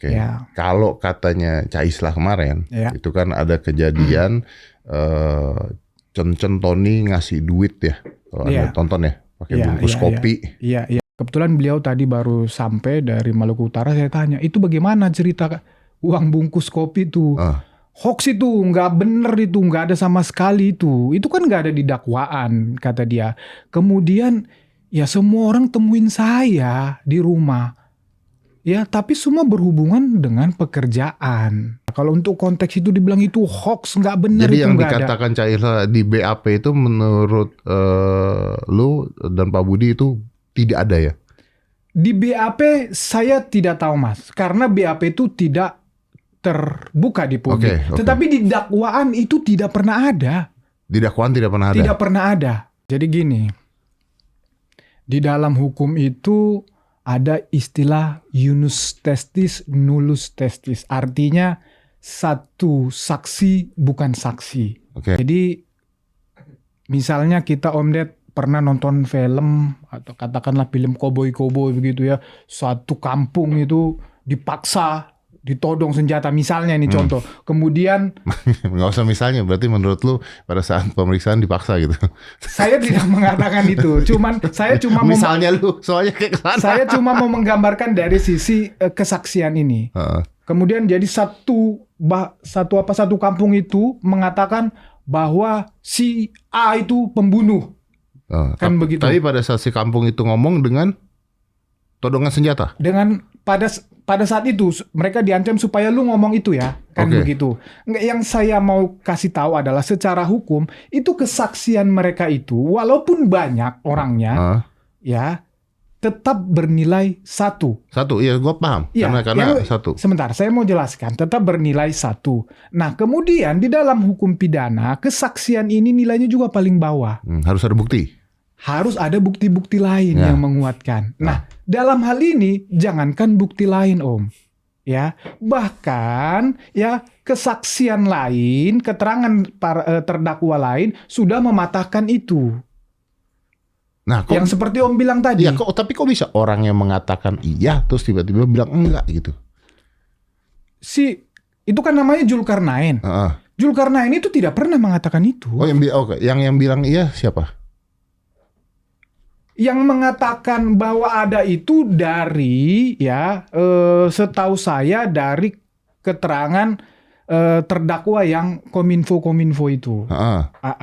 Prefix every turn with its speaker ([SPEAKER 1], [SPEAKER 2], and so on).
[SPEAKER 1] Oke.
[SPEAKER 2] Ya.
[SPEAKER 1] Kalau katanya Cak Islah kemarin,
[SPEAKER 2] Ya.
[SPEAKER 1] itu kan ada kejadian Cen Tony ngasih duit ya. Kalau Anda tonton ya, pakai bungkus kopi.
[SPEAKER 2] Iya. Kebetulan beliau tadi baru sampai dari Maluku Utara, saya tanya, itu bagaimana cerita uang bungkus kopi itu? Hoax itu, nggak bener itu, nggak ada sama sekali itu. Itu kan nggak ada di dakwaan, kata dia. Kemudian, ya semua orang temuin saya di rumah. Ya, tapi semua berhubungan dengan pekerjaan. Kalau untuk konteks itu dibilang itu hoax, nggak benar.
[SPEAKER 1] Jadi
[SPEAKER 2] itu
[SPEAKER 1] yang
[SPEAKER 2] nggak
[SPEAKER 1] dikatakan Cak Islah di BAP itu menurut lu dan Pak Budi itu tidak ada ya?
[SPEAKER 2] Di BAP saya tidak tahu, Mas. Karena BAP itu tidak terbuka di publik.
[SPEAKER 1] Oke.
[SPEAKER 2] Tetapi di dakwaan itu tidak pernah ada.
[SPEAKER 1] Di dakwaan tidak pernah ada?
[SPEAKER 2] Tidak pernah ada. Jadi gini, di dalam hukum itu ada istilah Iunus testis, nullus testis. Artinya satu saksi bukan saksi. Jadi misalnya kita Om Ded pernah nonton film atau katakanlah film koboi-koboi begitu ya. Satu kampung itu dipaksa ditodong senjata misalnya, ini contoh. Kemudian
[SPEAKER 1] nggak usah misalnya, berarti menurut lu pada saat pemeriksaan dipaksa gitu?
[SPEAKER 2] Saya tidak mengatakan itu. Saya cuma
[SPEAKER 1] misalnya lu soalnya kayak kesana.
[SPEAKER 2] Saya cuma mau menggambarkan dari sisi kesaksian ini. Kemudian jadi satu kampung itu mengatakan bahwa si A itu pembunuh. Kan begitu.
[SPEAKER 1] Tapi pada saat si kampung itu ngomong dengan todongan senjata.
[SPEAKER 2] Dengan pada saat itu mereka diancam supaya lu ngomong itu ya, kan begitu. Yang saya mau kasih tahu adalah secara hukum itu kesaksian mereka itu walaupun banyak orangnya ya tetap bernilai satu.
[SPEAKER 1] Iya, gue paham.
[SPEAKER 2] Ya,
[SPEAKER 1] karena satu.
[SPEAKER 2] Sebentar, saya mau jelaskan. Tetap bernilai satu. Nah, kemudian di dalam hukum pidana kesaksian ini nilainya juga paling bawah.
[SPEAKER 1] Harus ada bukti.
[SPEAKER 2] Harus ada bukti-bukti lain yang menguatkan. Nah, dalam hal ini jangankan bukti lain, Om. Ya, bahkan ya kesaksian lain, keterangan terdakwa lain sudah mematahkan itu.
[SPEAKER 1] Nah,
[SPEAKER 2] yang seperti Om bilang tadi.
[SPEAKER 1] Ya, tapi kok bisa orang yang mengatakan iya terus tiba-tiba bilang enggak gitu?
[SPEAKER 2] Itu kan namanya Zulkarnain. Zulkarnain itu tidak pernah mengatakan itu.
[SPEAKER 1] Yang bilang iya siapa?
[SPEAKER 2] Yang mengatakan bahwa ada itu dari setahu saya dari keterangan terdakwa yang kominfo itu.